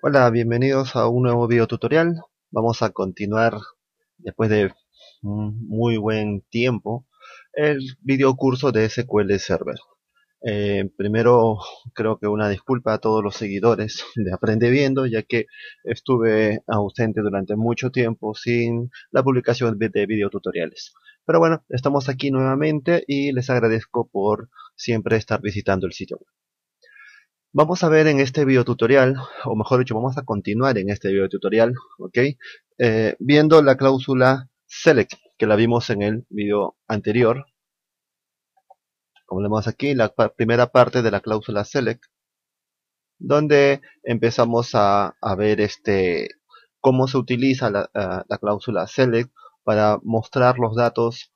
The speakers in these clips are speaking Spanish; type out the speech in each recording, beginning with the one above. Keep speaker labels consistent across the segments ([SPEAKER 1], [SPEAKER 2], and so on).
[SPEAKER 1] Hola, bienvenidos a un nuevo video tutorial. Vamos a continuar después de un muy buen tiempo el video curso de SQL Server. Primero, creo que una disculpa a todos los seguidores de Aprende Viendo, ya que estuve ausente durante mucho tiempo sin la publicación de video tutoriales. Pero bueno, estamos aquí nuevamente y les agradezco por siempre estar visitando el sitio. Vamos a ver en este video tutorial, o mejor dicho, vamos a continuar en este video tutorial, ¿ok? Viendo la cláusula select, que la vimos en el video anterior. Como vemos aquí, la primera parte de la cláusula select, donde empezamos a ver cómo se utiliza la cláusula select para mostrar los datos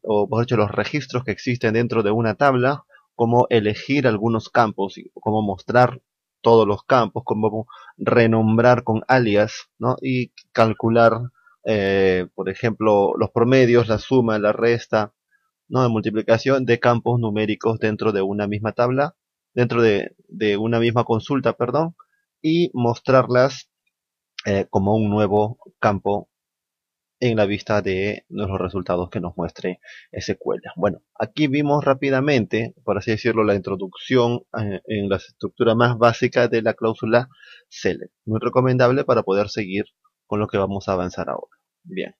[SPEAKER 1] o por hecho los registros que existen dentro de una tabla, cómo elegir algunos campos, cómo mostrar todos los campos, cómo renombrar con alias, ¿no? Y calcular, por ejemplo, los promedios, la suma, la resta, ¿no? De multiplicación de campos numéricos dentro de una misma tabla, dentro de una misma consulta, perdón, y mostrarlas como un nuevo campo en la vista de los resultados que nos muestre SQL. Bueno, aquí vimos rápidamente, por así decirlo, la introducción en la estructura más básica de la cláusula select. Muy recomendable para poder seguir con lo que vamos a avanzar ahora. Bien.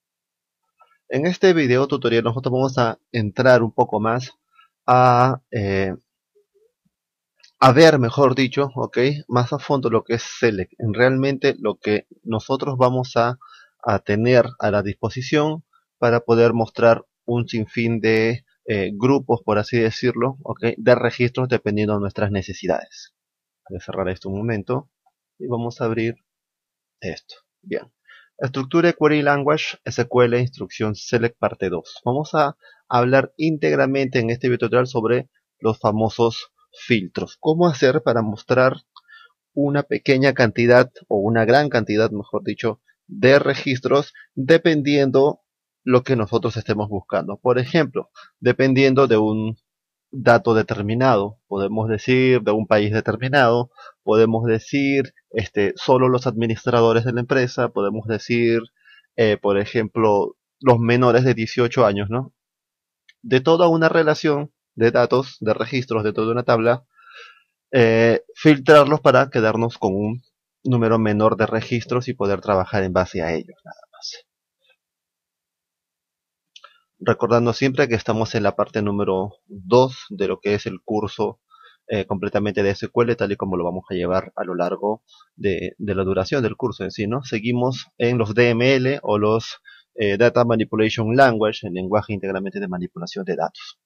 [SPEAKER 1] En este video tutorial nosotros vamos a entrar un poco más a, a ver, mejor dicho, ok, más a fondo lo que es select. En realmente lo que nosotros vamos a tener a la disposición para poder mostrar un sinfín de grupos, por así decirlo, ok, de registros dependiendo de nuestras necesidades. Voy a cerrar esto un momento y vamos a abrir esto. Bien. Estructura Query Language SQL Instrucción Select parte 2. Vamos a hablar íntegramente en este video tutorial sobre los famosos filtros. Cómo hacer para mostrar una pequeña cantidad o una gran cantidad, mejor dicho, de registros dependiendo lo que nosotros estemos buscando. Por ejemplo, dependiendo de un dato determinado, podemos decir de un país determinado, podemos decir solo los administradores de la empresa, podemos decir, por ejemplo, los menores de 18 años, ¿no? De toda una relación de datos, de registros de toda una tabla, filtrarlos para quedarnos con un número menor de registros y poder trabajar en base a ellos, nada más. Recordando siempre que estamos en la parte número 2 de lo que es el curso completamente de SQL, tal y como lo vamos a llevar a lo largo de la duración del curso en sí, ¿no? Seguimos en los DML o los Data Manipulation Language, el lenguaje íntegramente de manipulación de datos.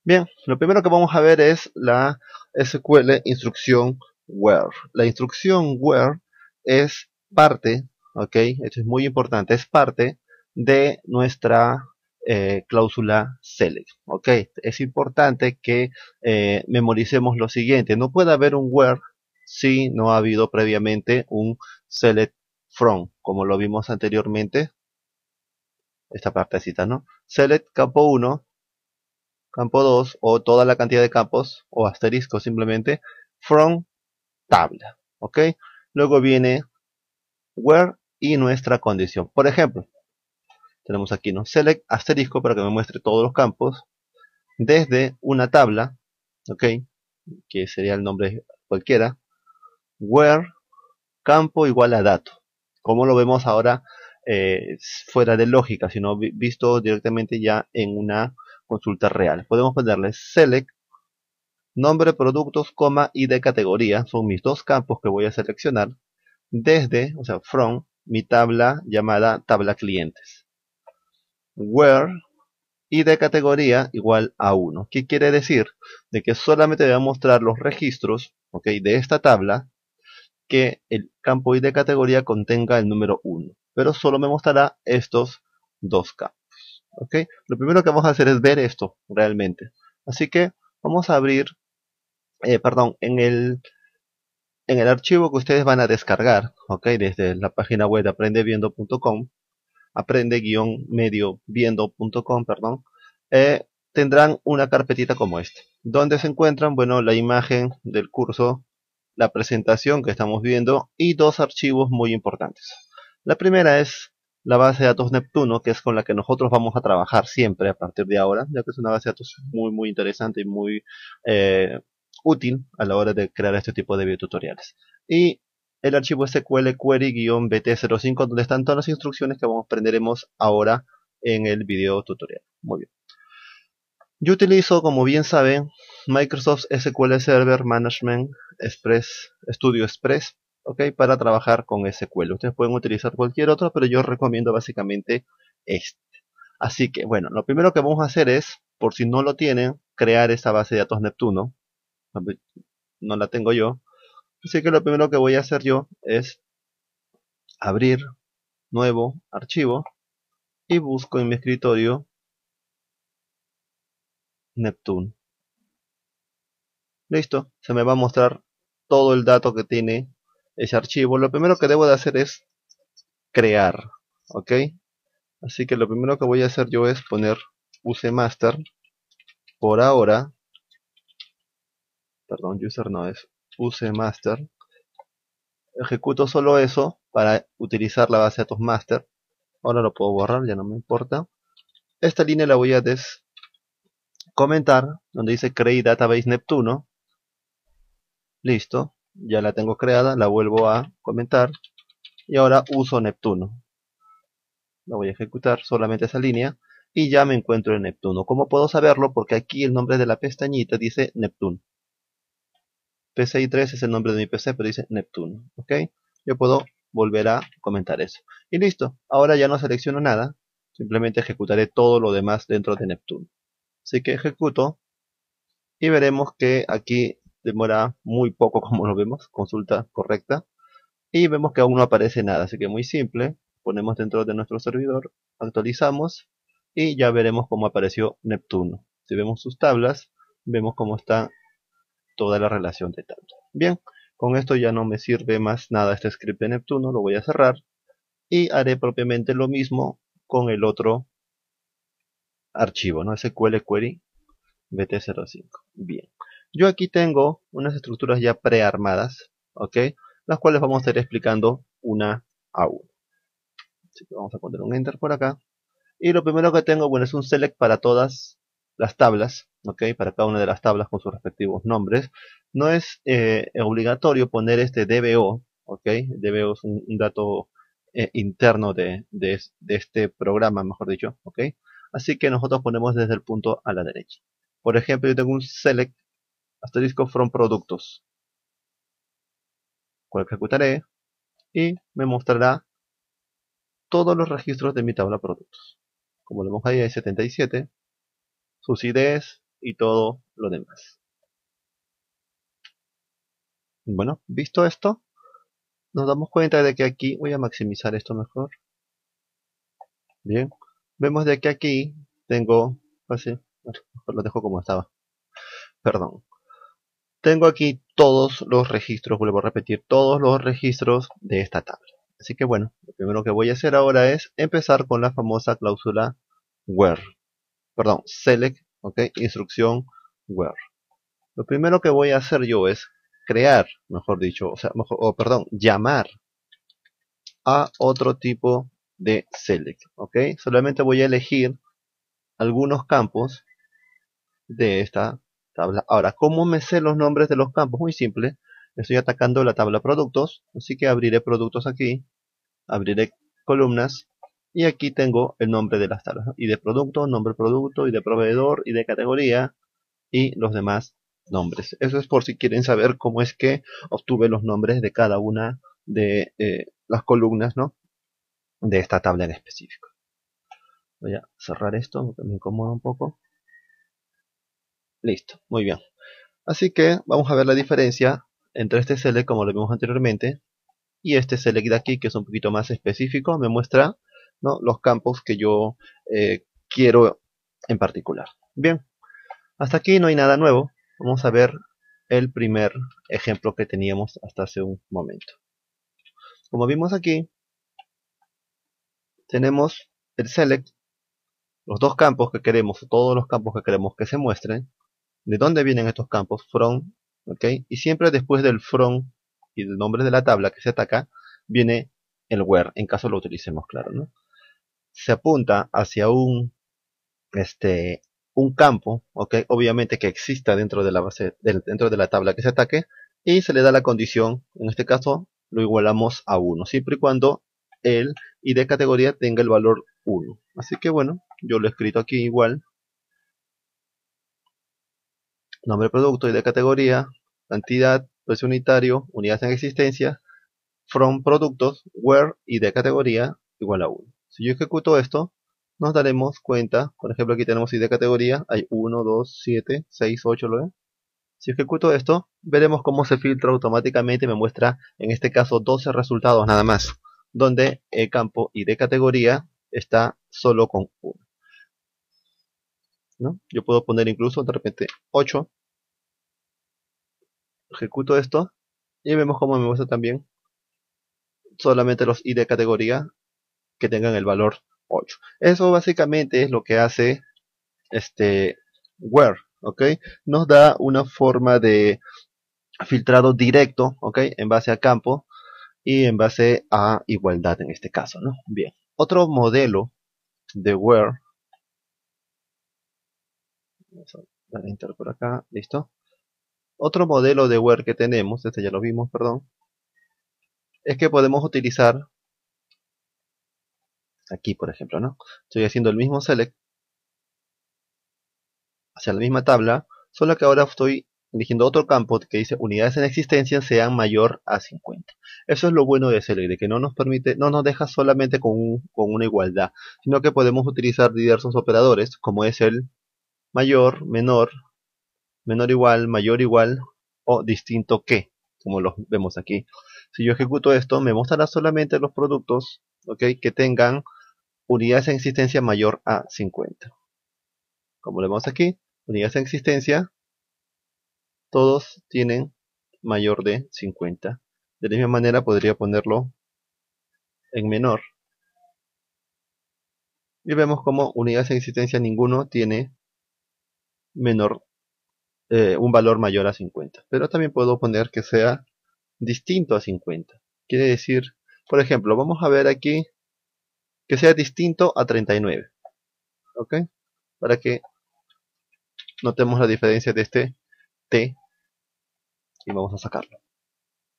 [SPEAKER 1] Bien, lo primero que vamos a ver es la SQL instrucción where. La instrucción where es parte, ok, esto es muy importante, es parte de nuestra cláusula select, ok. Es importante que memoricemos lo siguiente, no puede haber un where si no ha habido previamente un select from, como lo vimos anteriormente, esta partecita, ¿no? Select campo 1 campo 2 o toda la cantidad de campos o asterisco simplemente from tabla, ok. Luego viene where y nuestra condición. Por ejemplo, tenemos aquí, ¿no? Select asterisco para que me muestre todos los campos desde una tabla, ok, que sería el nombre cualquiera, where campo igual a dato. Como lo vemos ahora fuera de lógica, sino visto directamente ya en una consulta real. Podemos ponerle select nombre, productos, coma y de categoría. Son mis dos campos que voy a seleccionar desde, o sea, from, mi tabla llamada tabla clientes. Where y de categoría igual a 1. ¿Qué quiere decir? De que solamente voy a mostrar los registros, ok, de esta tabla que el campo id de categoría contenga el número 1. Pero solo me mostrará estos dos campos. ¿Ok? Lo primero que vamos a hacer es ver esto realmente. Así que vamos a abrir, perdón, en el archivo que ustedes van a descargar, ¿ok? Desde la página web de aprendeviendo.com, aprende-medio-viendo.com, perdón, tendrán una carpetita como esta, donde se encuentran, bueno, la imagen del curso la presentación que estamos viendo y dos archivos muy importantes. La primera es la base de datos Neptuno, que es con la que nosotros vamos a trabajar siempre a partir de ahora, ya que es una base de datos muy interesante y muy útil a la hora de crear este tipo de videotutoriales. Y el archivo SQL query-bt05, donde están todas las instrucciones que aprenderemos ahora en el video tutorial. Muy bien. Yo utilizo, como bien saben, Microsoft SQL Server Management Express, Studio Express, ¿ok? Para trabajar con SQL. Ustedes pueden utilizar cualquier otro, pero yo recomiendo básicamente este. Así que, bueno, lo primero que vamos a hacer es, por si no lo tienen, crear esta base de datos Neptuno. No la tengo yo. Así que lo primero que voy a hacer yo es abrir nuevo archivo y busco en mi escritorio Neptune. Listo, se me va a mostrar todo el dato que tiene ese archivo. Lo primero que debo de hacer es crear, ¿ok? Así que lo primero que voy a hacer yo es poner usemaster. Por ahora, perdón, user no es usemaster. Ejecuto solo eso para utilizar la base de datos master. Ahora lo puedo borrar, ya no me importa. Esta línea la voy a comentar, donde dice create database Neptuno. Listo, ya la tengo creada, la vuelvo a comentar. Y ahora uso Neptuno. La voy a ejecutar solamente esa línea y ya me encuentro en Neptuno. ¿Cómo puedo saberlo? Porque aquí el nombre de la pestañita dice Neptuno. PCI 3 es el nombre de mi PC, pero dice Neptuno. ¿Ok? Yo puedo volver a comentar eso. Y listo. Ahora ya no selecciono nada. Simplemente ejecutaré todo lo demás dentro de Neptuno. Así que ejecuto y veremos que aquí demora muy poco, como lo vemos. Consulta correcta. Y vemos que aún no aparece nada. Así que muy simple. Ponemos dentro de nuestro servidor, actualizamos y ya veremos cómo apareció Neptuno. Si vemos sus tablas, vemos cómo está toda la relación de tablas. Bien, con esto ya no me sirve más nada este script de Neptuno, lo voy a cerrar y haré propiamente lo mismo con el otro archivo, ¿no? SQL Query BT05. Bien, yo aquí tengo unas estructuras ya prearmadas, ¿ok? Las cuales vamos a ir explicando una a una. Así que vamos a poner un enter por acá. Y lo primero que tengo, bueno, es un select para todas las tablas, ¿ok? Para cada una de las tablas con sus respectivos nombres. No es obligatorio poner este DBO, ¿ok? DBO es un dato interno de este programa, mejor dicho, ¿ok? Así que nosotros ponemos desde el punto a la derecha. Por ejemplo, yo tengo un select asterisco from productos, cual ejecutaré y me mostrará todos los registros de mi tabla productos. Como vemos ahí hay 77, sus IDs y todo lo demás. Bueno, visto esto, nos damos cuenta de que aquí, voy a maximizar esto mejor. Bien, vemos de que aquí tengo, así, mejor lo dejo como estaba. Perdón. Tengo aquí todos los registros, vuelvo a repetir, todos los registros de esta tabla. Así que bueno, lo primero que voy a hacer ahora es empezar con la famosa cláusula where. Perdón, select, ok, instrucción where. Lo primero que voy a hacer yo es crear, mejor dicho, perdón, llamar a otro tipo de select, ¿ok? Solamente voy a elegir algunos campos de esta tabla. Ahora, ¿cómo me sé los nombres de los campos? Muy simple, estoy atacando la tabla productos, así que abriré productos aquí, abriré columnas y aquí tengo el nombre de las tablas, ¿no? Y de producto, y de proveedor, y de categoría, y los demás nombres. Eso es por si quieren saber cómo es que obtuve los nombres de cada una de las columnas, ¿no? De esta tabla en específico. Voy a cerrar esto porque me incomoda un poco. Listo, muy bien. Así que vamos a ver la diferencia entre este select, como lo vimos anteriormente, y este select de aquí, que es un poquito más específico. Me muestra, ¿no?, los campos que yo quiero en particular. Bien, hasta aquí no hay nada nuevo. Vamos a ver el primer ejemplo que teníamos hasta hace un momento. Como vimos aquí, tenemos el select, los dos campos que queremos, todos los campos que queremos que se muestren. ¿De dónde vienen estos campos? From, ¿ok? Y siempre después del from y el nombre de la tabla que se ataca, viene el where, en caso lo utilicemos, claro, ¿no? Se apunta hacia un campo, ¿ok? Obviamente que exista dentro de la base, dentro de la tabla que se ataque, y se le da la condición, en este caso lo igualamos a 1, siempre y cuando el id categoría tenga el valor 1. Así que bueno, yo lo he escrito aquí igual, nombre producto, id categoría, cantidad, precio unitario, unidades en existencia, from productos, where id categoría igual a 1. Si yo ejecuto esto, nos daremos cuenta, por ejemplo aquí tenemos id categoría, hay 1, 2, 7, 6, 8, ¿lo ven? Si ejecuto esto, veremos cómo se filtra automáticamente y me muestra, en este caso, 12 resultados nada más, donde el campo id categoría está solo con 1, ¿no? Yo puedo poner incluso de repente 8, ejecuto esto y vemos cómo me muestra también solamente los id categoría que tengan el valor 8. Eso básicamente es lo que hace where, ¿ok? Nos da una forma de filtrado directo, ¿ok? En base a campo y en base a igualdad en este caso, ¿no? Bien. Otro modelo de where, vamos a dar enter por acá, listo. Otro modelo de where que tenemos, este ya lo vimos, perdón, es que podemos utilizar aquí, por ejemplo, ¿no? Estoy haciendo el mismo select hacia la misma tabla, solo que ahora estoy eligiendo otro campo que dice unidades en existencia sean mayor a 50. Eso es lo bueno de select, de que no nos permite, no nos deja solamente con una igualdad, sino que podemos utilizar diversos operadores, como es el mayor, menor, menor igual, mayor igual o distinto que, como los vemos aquí. Si yo ejecuto esto, me mostrará solamente los productos, ¿ok?, que tengan unidades en existencia mayor a 50. Como lo vemos aquí, unidades en existencia, todos tienen mayor de 50. De la misma manera podría ponerlo en menor. Y vemos como unidades en existencia ninguno tiene menor, un valor mayor a 50. Pero también puedo poner que sea distinto a 50. Quiere decir, por ejemplo, vamos a ver aquí que sea distinto a 39. ¿Ok? Para que notemos la diferencia de este T. Y vamos a sacarlo.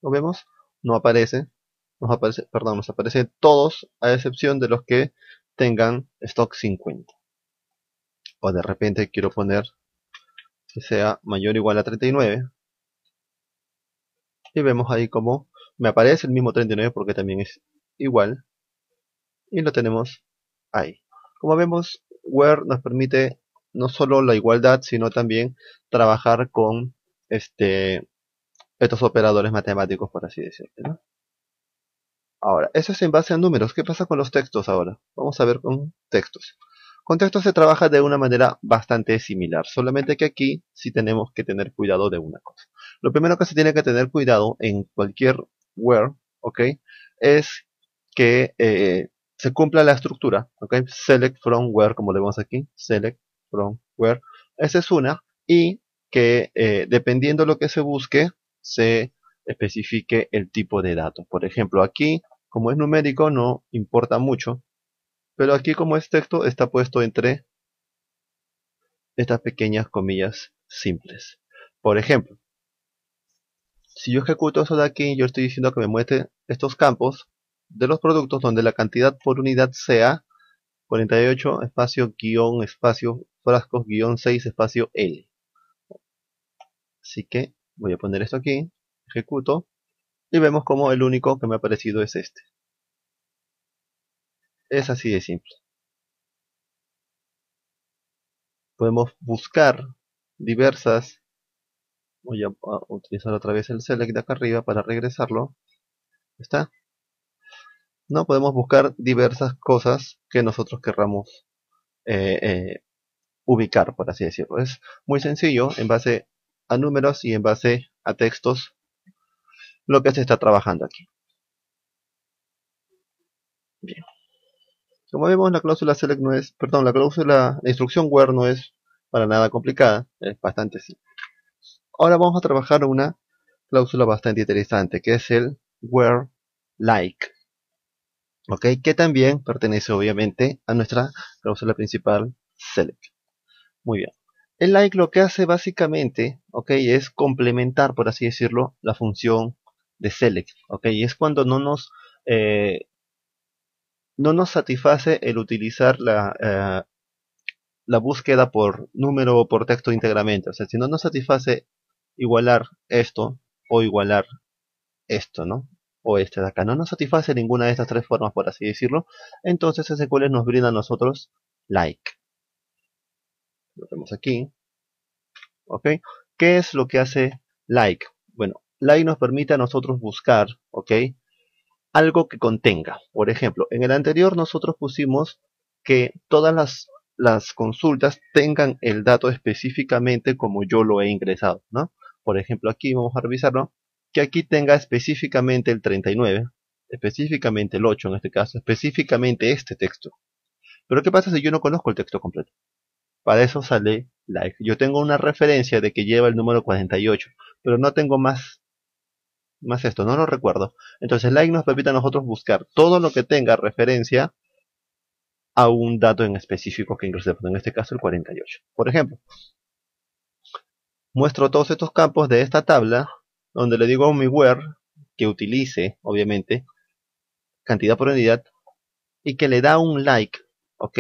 [SPEAKER 1] ¿Lo vemos? No aparece. Nos aparecen todos a excepción de los que tengan stock 50. O de repente quiero poner que sea mayor o igual a 39. Y vemos ahí como me aparece el mismo 39 porque también es igual. Y lo tenemos ahí. Como vemos, where nos permite no solo la igualdad, sino también trabajar con estos operadores matemáticos, por así decirlo, ¿no? Ahora, eso es en base a números. ¿Qué pasa con los textos ahora? Vamos a ver con textos. Con textos se trabaja de una manera bastante similar, solamente que aquí sí tenemos que tener cuidado de una cosa. Lo primero que se tiene que tener cuidado en cualquier where, ¿ok?, es que se cumpla la estructura, ¿ok? Select from where, como le vemos aquí, select from where. Esa es una, y que dependiendo de lo que se busque, se especifique el tipo de datos. Por ejemplo, aquí, como es numérico, no importa mucho, pero aquí como es texto, está puesto entre estas pequeñas comillas simples. Por ejemplo, si yo ejecuto eso de aquí, yo estoy diciendo que me muestre estos campos de los productos donde la cantidad por unidad sea 48 espacio guión espacio frascos guión 6 espacio L. Así que voy a poner esto aquí, ejecuto, y vemos como el único que me ha aparecido es este. Es así de simple. Podemos buscar diversas. Voy a utilizar otra vez el select de acá arriba para regresarlo. ¿Está? No, podemos buscar diversas cosas que nosotros querramos ubicar, por así decirlo. Es muy sencillo en base a números y en base a textos lo que se está trabajando aquí. Bien. Como vemos, la cláusula select no es, perdón, la instrucción where no es para nada complicada, es bastante simple. Ahora vamos a trabajar una cláusula bastante interesante, que es el where like, ¿ok? Que también pertenece obviamente a nuestra cláusula principal select. Muy bien. El like lo que hace básicamente, ¿ok? Es complementar, por así decirlo, la función de select, ¿ok? Y es cuando no nos satisface el utilizar la búsqueda por número o por texto íntegramente. O sea, si no nos satisface igualar esto o igualar esto, ¿no? O este de acá. No nos satisface ninguna de estas tres formas, por así decirlo. Entonces SQL nos brinda a nosotros like. Lo vemos aquí. ¿Ok? ¿Qué es lo que hace like? Bueno, like nos permite a nosotros buscar, ¿ok? Algo que contenga. Por ejemplo, en el anterior nosotros pusimos que todas las consultas tengan el dato específicamente como yo lo he ingresado, ¿no? Por ejemplo, aquí vamos a revisarlo, que aquí tenga específicamente el 39, específicamente el 8 en este caso, específicamente este texto. Pero ¿qué pasa si yo no conozco el texto completo? Para eso sale like. Yo tengo una referencia de que lleva el número 48, pero no tengo más esto, no lo recuerdo. Entonces like nos permite a nosotros buscar todo lo que tenga referencia a un dato en específico que ingresemos, en este caso el 48. Por ejemplo, muestro todos estos campos de esta tabla, donde le digo a mi where que utilice, obviamente, cantidad por unidad, y que le da un like, ok,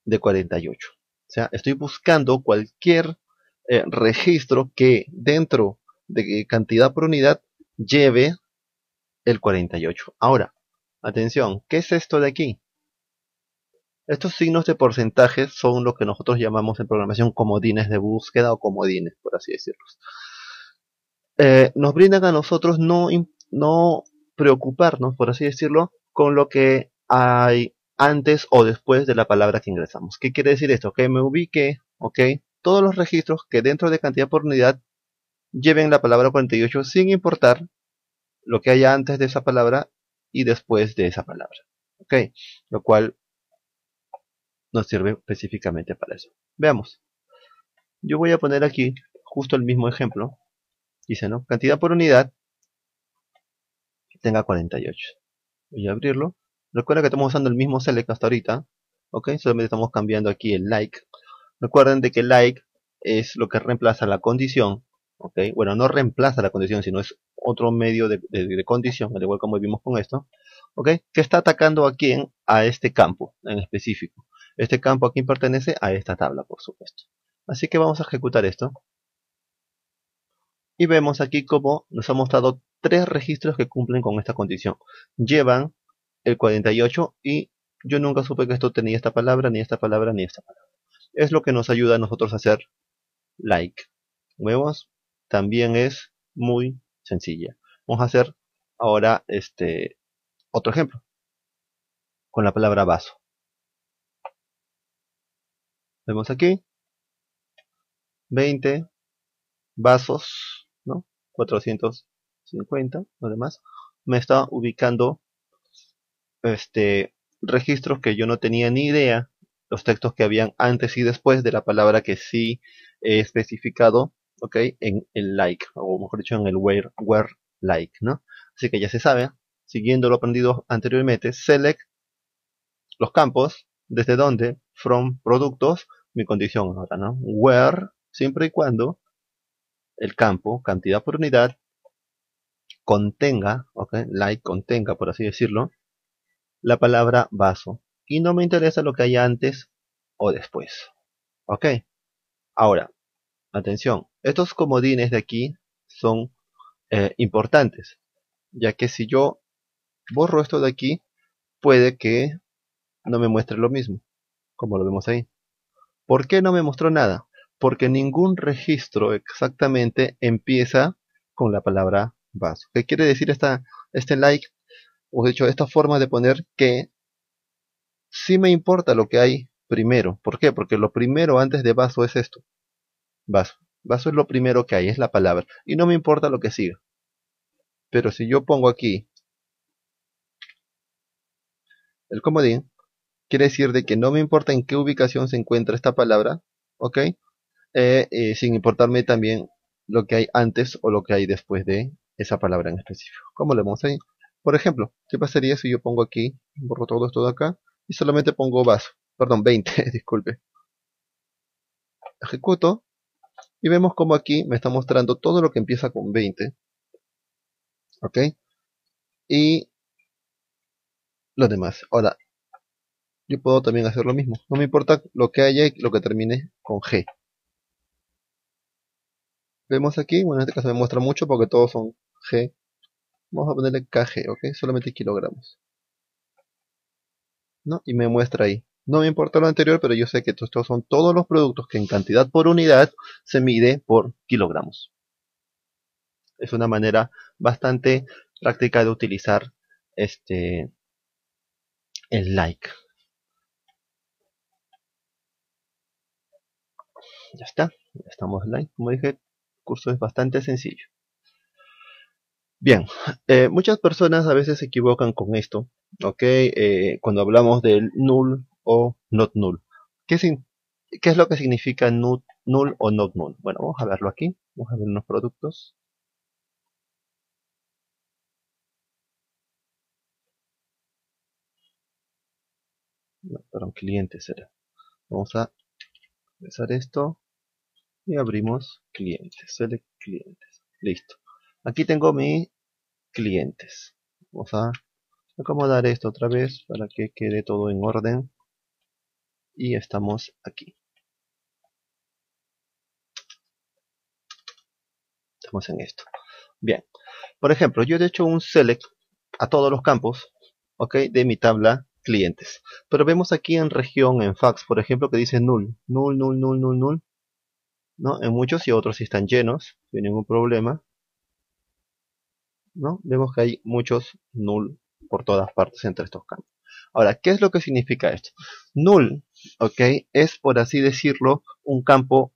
[SPEAKER 1] de 48. O sea, estoy buscando cualquier registro que dentro de cantidad por unidad lleve el 48. Ahora, atención, ¿qué es esto de aquí? Estos signos de porcentaje son lo que nosotros llamamos en programación comodines de búsqueda o comodines, por así decirlo. Nos brindan a nosotros no preocuparnos, por así decirlo, con lo que hay antes o después de la palabra que ingresamos. ¿Qué quiere decir esto? Que me ubique, ok, todos los registros que dentro de cantidad por unidad lleven la palabra 48 sin importar lo que haya antes de esa palabra y después de esa palabra. Ok, lo cual nos sirve específicamente para eso. Veamos. Yo voy a poner aquí justo el mismo ejemplo. Dice, ¿no? Cantidad por unidad tenga 48. Voy a abrirlo. Recuerda que estamos usando el mismo select hasta ahorita. Ok, solamente estamos cambiando aquí el like. Recuerden de que like es lo que reemplaza la condición. Ok, bueno, no reemplaza la condición, sino es otro medio de condición, al igual como vimos con esto. Ok, que está atacando a quién, a este campo en específico. Este campo aquí pertenece a esta tabla, por supuesto. Así que vamos a ejecutar esto. Y vemos aquí cómo nos ha mostrado tres registros que cumplen con esta condición. Llevan el 48 y yo nunca supe que esto tenía esta palabra, ni esta palabra, ni esta palabra. Es lo que nos ayuda a nosotros a hacer like. Vemos, también es muy sencilla. Vamos a hacer ahora otro ejemplo con la palabra vaso. Vemos aquí 20 vasos, ¿no? 450, lo demás. Me está ubicando registros que yo no tenía ni idea, los textos que habían antes y después de la palabra que sí he especificado, ¿ok? En el like, o mejor dicho, en el where like, ¿no? Así que ya se sabe, siguiendo lo aprendido anteriormente, select los campos, desde donde, from productos, mi condición ahora, ¿no? Where, siempre y cuando el campo, cantidad por unidad, contenga, ¿ok? Like contenga, por así decirlo, la palabra vaso. Y no me interesa lo que haya antes o después. Ok. Ahora, atención. Estos comodines de aquí son importantes. Ya que si yo borro esto de aquí, puede que no me muestre lo mismo. Como lo vemos ahí. ¿Por qué no me mostró nada? Porque ningún registro exactamente empieza con la palabra vaso. ¿Qué quiere decir este like? O de hecho, esta forma de poner que sí me importa lo que hay primero. ¿Por qué? Porque lo primero antes de vaso es esto. Vaso. Vaso es lo primero que hay, es la palabra. Y no me importa lo que siga. Pero si yo pongo aquí el comodín, quiere decir de que no me importa en qué ubicación se encuentra esta palabra. ¿Ok? Sin importarme también lo que hay antes o lo que hay después de esa palabra en específico. ¿Cómo lo vemos ahí? Por ejemplo, ¿qué pasaría si yo pongo aquí, borro todo esto de acá y solamente pongo vaso? Perdón, 20, disculpe. Ejecuto y vemos como aquí me está mostrando todo lo que empieza con 20. ¿Ok? Y los demás. Ahora, yo puedo también hacer lo mismo. No me importa lo que haya y lo que termine con G. Vemos aquí, bueno, en este caso me muestra mucho porque todos son G. Vamos a ponerle KG, ¿ok? Solamente kilogramos, ¿no? Y me muestra ahí. No me importa lo anterior, pero yo sé que estos son todos los productos que en cantidad por unidad se mide por kilogramos. Es una manera bastante práctica de utilizar el like. Ya está, ya estamos online. Como dije, el curso es bastante sencillo. Bien, muchas personas a veces se equivocan con esto, ¿ok? Cuando hablamos del null o not null. ¿Qué es lo que significa null o not null? Bueno, vamos a verlo aquí. Vamos a ver unos productos. No, perdón, clientes era. Vamos a empezar esto y abrimos clientes. Select clientes. Listo. Aquí tengo mis clientes. Vamos a acomodar esto otra vez para que quede todo en orden. Y estamos aquí. Estamos en esto. Bien. Por ejemplo, yo he hecho un select a todos los campos, ¿ok? De mi tabla clientes. Pero vemos aquí en región, en fax, por ejemplo, que dice null. Null, null, null, null, null. ¿No? En muchos y otros sí están llenos, sin ningún problema. ¿No? Vemos que hay muchos null por todas partes entre estos campos. Ahora, ¿qué es lo que significa esto? Null, ¿ok? Es, por así decirlo, un campo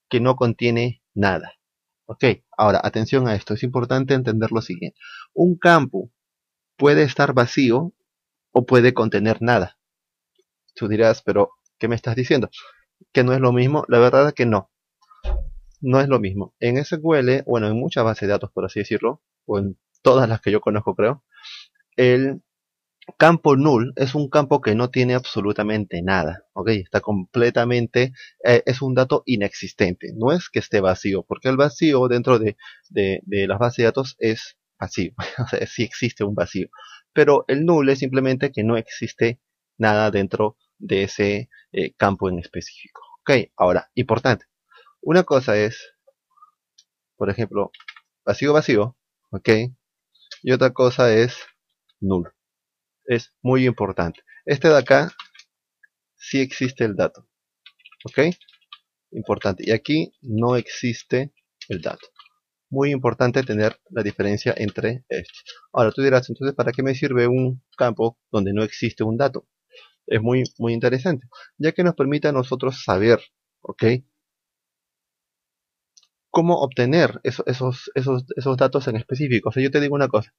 [SPEAKER 1] que no contiene nada. ¿Ok? Ahora, atención a esto, es importante entender lo siguiente. Un campo puede estar vacío o puede contener nada. Tú dirás, pero ¿qué me estás diciendo? ¿Que no es lo mismo? La verdad es que no. No es lo mismo. En SQL, bueno, en muchas bases de datos, por así decirlo, o en todas las que yo conozco, creo, el campo null es un campo que no tiene absolutamente nada. ¿Ok? Está completamente, es un dato inexistente. No es que esté vacío, porque el vacío dentro de las bases de datos es vacío. O sea, sí existe un vacío. Pero el null es simplemente que no existe nada dentro de ese campo en específico. Ok, ahora, importante. Una cosa es, por ejemplo, vacío, vacío. Ok, y otra cosa es null. Es muy importante. Este de acá sí existe el dato. ¿Ok? Importante. Y aquí no existe el dato. Muy importante tener la diferencia entre estos. Ahora tú dirás, entonces, ¿para qué me sirve un campo donde no existe un dato? Es muy, muy interesante, ya que nos permite a nosotros saber, ¿ok? Cómo obtener esos datos en específico. O sea, yo te digo una cosa,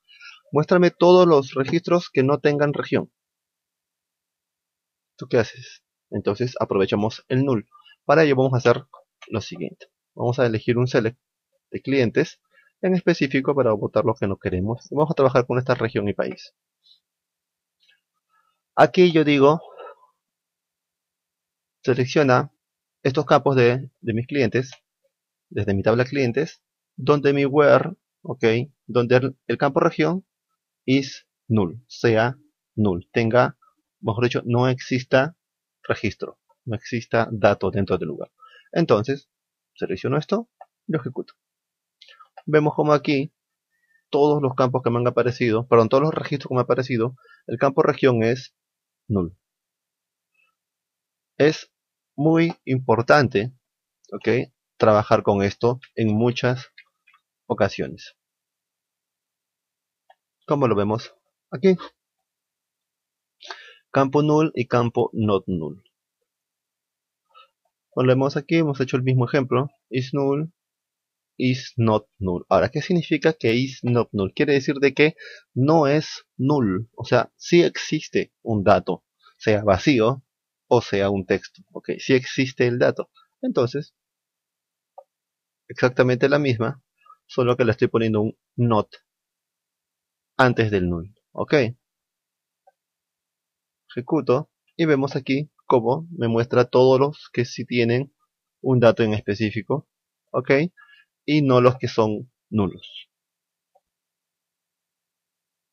[SPEAKER 1] muéstrame todos los registros que no tengan región. ¿Tú qué haces? Entonces aprovechamos el null. Para ello vamos a hacer lo siguiente. Vamos a elegir un select de clientes en específico para votar lo que no queremos. Y vamos a trabajar con esta región y país. Aquí yo digo, selecciona estos campos de mis clientes, desde mi tabla clientes, donde mi where, ok, donde el campo región is null, sea null, tenga, mejor dicho, no exista registro, no exista dato dentro del lugar. Entonces, selecciono esto y lo ejecuto. Vemos como aquí todos los campos que me han aparecido, perdón, todos los registros que me han aparecido, el campo región es null. Es muy importante, ¿ok? Trabajar con esto en muchas ocasiones. Como lo vemos aquí. Campo null y campo not null. Volvemos aquí, hemos hecho el mismo ejemplo. Is null, is not null. Ahora, ¿qué significa que is not null? Quiere decir de que no es null. O sea, sí existe un dato, sea vacío o sea un texto. Ok, sí existe el dato. Entonces, exactamente la misma, solo que le estoy poniendo un not antes del null. Ok, ejecuto y vemos aquí cómo me muestra todos los que sí tienen un dato en específico, ok, y no los que son nulos.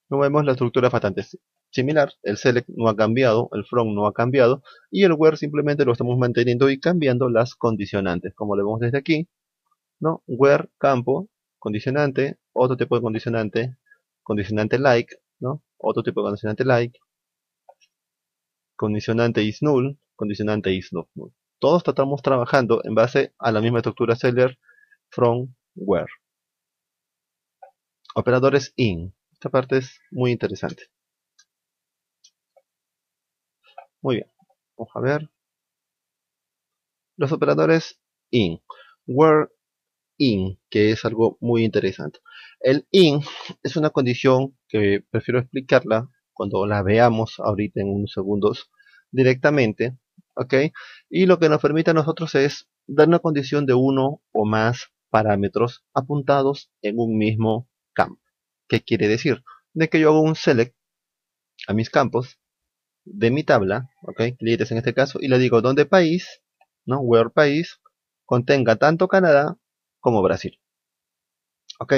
[SPEAKER 1] Como vemos, la estructura es bastante similar. El select no ha cambiado, el from no ha cambiado, y el where simplemente lo estamos manteniendo y cambiando las condicionantes, como lo vemos desde aquí, ¿no? Where campo, condicionante, otro tipo de condicionante, condicionante like, ¿no? Otro tipo de condicionante like, condicionante is null, condicionante is not null. Todos estamos trabajando en base a la misma estructura seller from where. Operadores in. Esta parte es muy interesante. Muy bien. Vamos a ver. Los operadores in. Where in, que es algo muy interesante. El in es una condición que prefiero explicarla cuando la veamos ahorita en unos segundos directamente, ¿ok? Y lo que nos permite a nosotros es dar una condición de uno o más parámetros apuntados en un mismo campo. ¿Qué quiere decir? De que yo hago un select a mis campos de mi tabla, ¿ok? Clientes en este caso, y le digo donde país, ¿no? Where país contenga tanto Canadá como Brasil. Ok,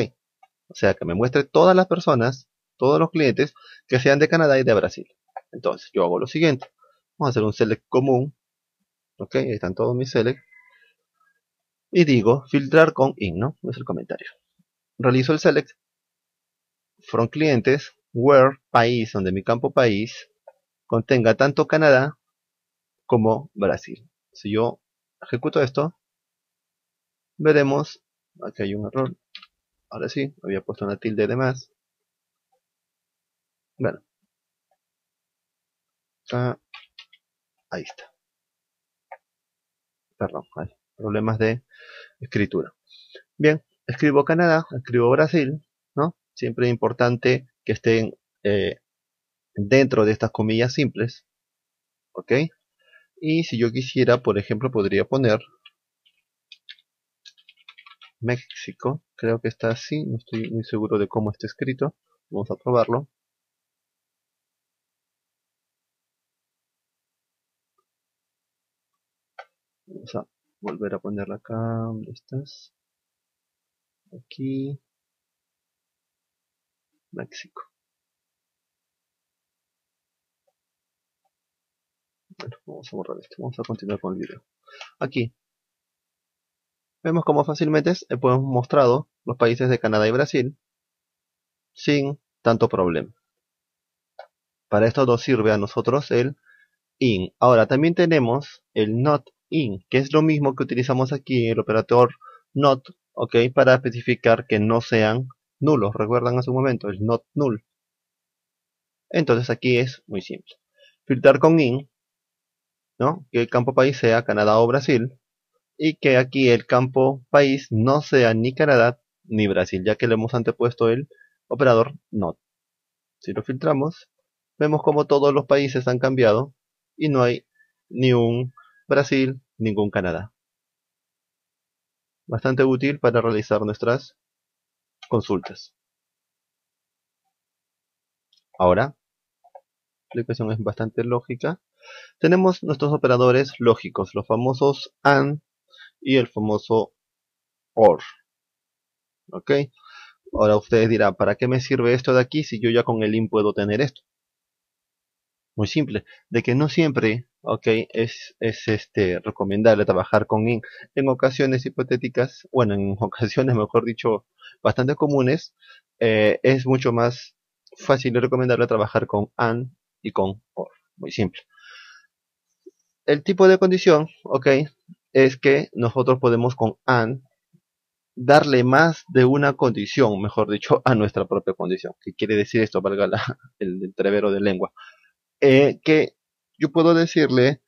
[SPEAKER 1] o sea que me muestre todas las personas, todos los clientes que sean de Canadá y de Brasil. Entonces yo hago lo siguiente. Vamos a hacer un select común. Ok, ahí están todos mis select. Y digo filtrar con in, ¿no? Es el comentario. Realizo el select from clientes where país, donde mi campo país contenga tanto Canadá como Brasil. Si yo ejecuto esto, veremos, aquí hay un error. Ahora sí, había puesto una tilde de más. Bueno, acá, ahí está. Perdón, hay problemas de escritura. Bien, escribo Canadá, escribo Brasil, ¿no? Siempre es importante que estén dentro de estas comillas simples, ¿ok? Y si yo quisiera, por ejemplo, podría poner México, creo que está así, no estoy muy seguro de cómo está escrito, vamos a probarlo. Vamos a volver a ponerla acá, ¿dónde estás? Aquí, México. Bueno, vamos a borrar esto, vamos a continuar con el video. Aquí, vemos cómo fácilmente hemos mostrado los países de Canadá y Brasil sin tanto problema. Para esto nos sirve a nosotros el in. Ahora también tenemos el not in, que es lo mismo que utilizamos aquí, el operador not, ok, para especificar que no sean nulos. Recuerdan hace un momento, el not null. Entonces aquí es muy simple. Filtrar con in, ¿no? Que el campo país sea Canadá o Brasil. Y que aquí el campo país no sea ni Canadá ni Brasil, ya que le hemos antepuesto el operador not. Si lo filtramos, vemos como todos los países han cambiado y no hay ni un Brasil, ningún Canadá. Bastante útil para realizar nuestras consultas. Ahora, la ecuación es bastante lógica. Tenemos nuestros operadores lógicos, los famosos AND y el famoso OR. ¿Ok? Ahora ustedes dirán, ¿para qué me sirve esto de aquí si yo ya con el IN puedo tener esto? Muy simple, de que no siempre, ok, es recomendable trabajar con IN. En ocasiones hipotéticas, bueno, en ocasiones mejor dicho, bastante comunes, es mucho más fácil y recomendable trabajar con AND y con OR. Muy simple. El tipo de condición, ok, es que nosotros podemos con AND darle más de una condición, mejor dicho, a nuestra propia condición. ¿Qué quiere decir esto? Valga el entrevero de lengua. Que yo puedo decirle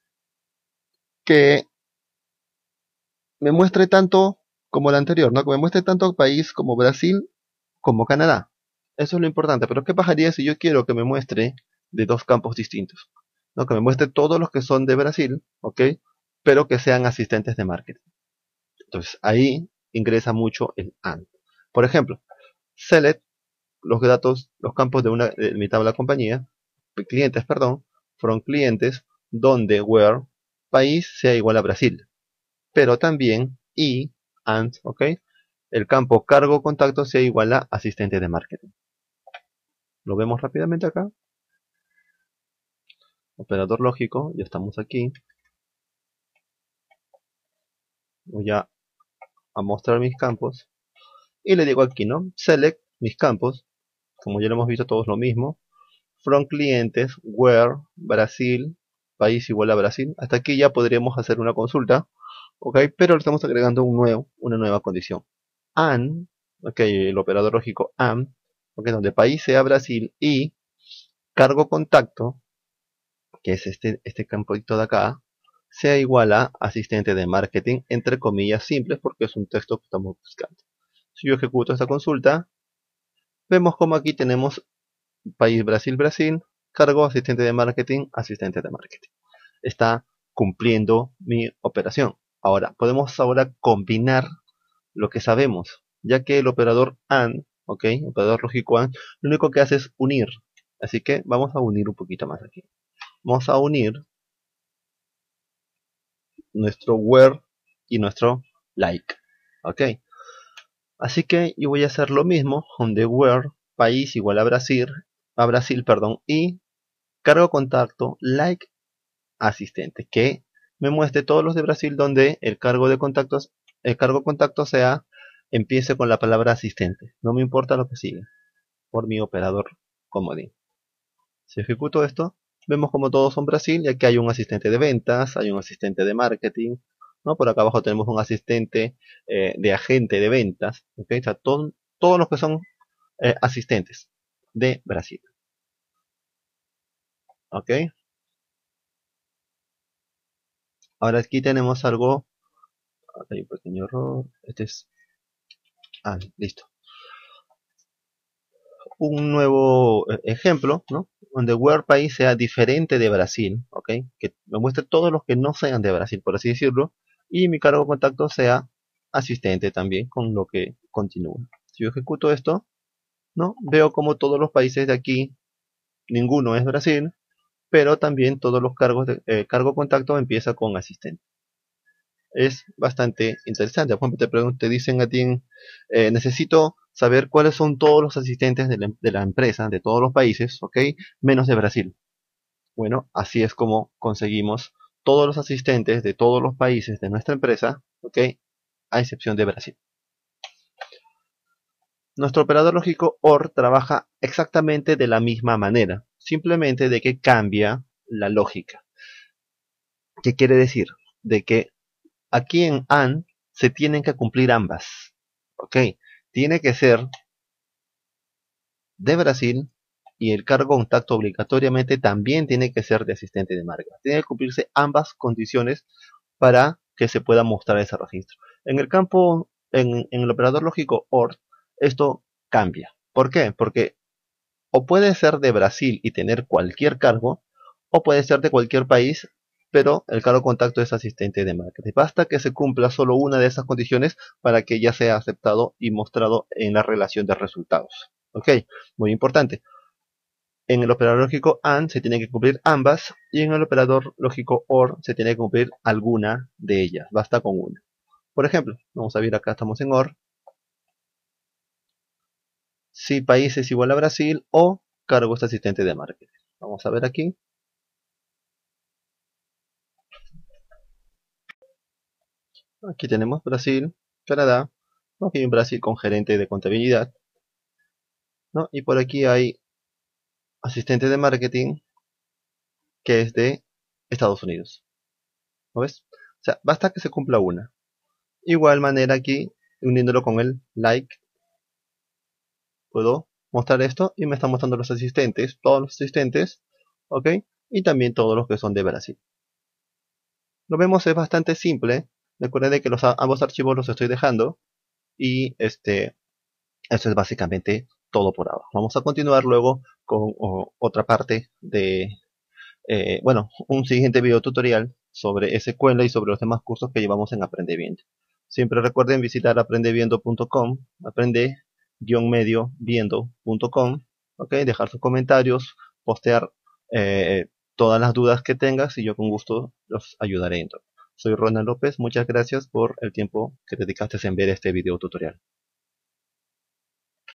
[SPEAKER 1] que me muestre tanto como el anterior, ¿no? Que me muestre tanto país como Brasil como Canadá. Eso es lo importante. Pero ¿qué pasaría si yo quiero que me muestre de dos campos distintos? ¿No? Que me muestre todos los que son de Brasil, ¿ok? Pero que sean asistentes de marketing. Entonces ahí ingresa mucho el AND. Por ejemplo, select los datos, los campos de mi tabla compañía, clientes, perdón, from clientes, donde where país sea igual a Brasil, pero también y and, ok, el campo cargo contacto sea igual a asistente de marketing. Lo vemos rápidamente acá. Operador lógico, ya estamos aquí. Voy a mostrar mis campos y le digo aquí, ¿no? Select mis campos, como ya lo hemos visto todos lo mismo, from clientes, where, Brasil, país igual a Brasil. Hasta aquí ya podríamos hacer una consulta, ok, pero le estamos agregando una nueva condición. And, ok, el operador lógico and, ok, donde país sea Brasil y cargo contacto, que es este campito de acá, sea igual a asistente de marketing, entre comillas simples, porque es un texto que estamos buscando. Si yo ejecuto esta consulta, vemos como aquí tenemos país Brasil, Brasil, cargo asistente de marketing, asistente de marketing. Está cumpliendo mi operación. Ahora, podemos combinar lo que sabemos, ya que el operador AND, ok, operador lógico AND, lo único que hace es unir. Así que vamos a unir un poquito más aquí. Vamos a unir nuestro where y nuestro like, ok. Así que yo voy a hacer lo mismo, donde where país igual a Brasil, perdón, y cargo contacto like asistente, que me muestre todos los de Brasil donde el cargo contacto sea empiece con la palabra asistente. No me importa lo que sigue, por mi operador comodín. Si ejecuto esto, vemos como todos son Brasil, y aquí hay un asistente de ventas, hay un asistente de marketing, ¿no? Por acá abajo tenemos un asistente de agente de ventas, ¿okay? O sea, todos los que son asistentes de Brasil, ¿ok? Ahora aquí tenemos algo, hay un pequeño error, listo. Un nuevo ejemplo, ¿no? Donde where país sea diferente de Brasil, ¿ok? Que me muestre todos los que no sean de Brasil, por así decirlo, y mi cargo de contacto sea asistente también, con lo que continúa. Si yo ejecuto esto, ¿no? Veo como todos los países de aquí, ninguno es Brasil, pero también todos los cargo contacto empieza con asistente. Es bastante interesante. Por ejemplo, te dicen a ti, necesito saber cuáles son todos los asistentes de la empresa, de todos los países, ¿ok? Menos de Brasil. Bueno, así es como conseguimos todos los asistentes de todos los países de nuestra empresa, ¿ok? A excepción de Brasil. Nuestro operador lógico OR trabaja exactamente de la misma manera, simplemente de que cambia la lógica. ¿Qué quiere decir? De que aquí en AND se tienen que cumplir ambas. Ok, tiene que ser de Brasil y el cargo contacto obligatoriamente también tiene que ser de asistente de marca. Tiene que cumplirse ambas condiciones para que se pueda mostrar ese registro. En el campo, en el operador lógico OR, esto cambia. ¿Por qué? Porque o puede ser de Brasil y tener cualquier cargo, o puede ser de cualquier país, pero el cargo contacto es asistente de marketing. Basta que se cumpla solo una de esas condiciones para que ya sea aceptado y mostrado en la relación de resultados. Ok, muy importante. En el operador lógico AND se tienen que cumplir ambas y en el operador lógico OR se tiene que cumplir alguna de ellas. Basta con una. Por ejemplo, vamos a ver acá, estamos en OR. Si país es igual a Brasil o cargo es asistente de marketing. Vamos a ver aquí. Aquí tenemos Brasil, Canadá. Aquí hay un Brasil con gerente de contabilidad, ¿no? Y por aquí hay asistente de marketing que es de Estados Unidos. ¿Lo ves? O sea, basta que se cumpla una. Igual manera aquí, uniéndolo con el like, puedo mostrar esto y me está mostrando los asistentes, todos los asistentes, ¿ok? Y también todos los que son de Brasil. Lo vemos, es bastante simple. Recuerden que ambos archivos los estoy dejando y eso es básicamente todo por ahora. Vamos a continuar luego con otra parte de, bueno, un siguiente video tutorial sobre SQL y sobre los demás cursos que llevamos en Aprende Bien. Siempre recuerden visitar aprendeviendo.com, aprende-medio-viendo.com, ¿ok? Dejar sus comentarios, postear todas las dudas que tengas y yo con gusto los ayudaré. Soy Ronald López, muchas gracias por el tiempo que dedicaste en ver este video tutorial.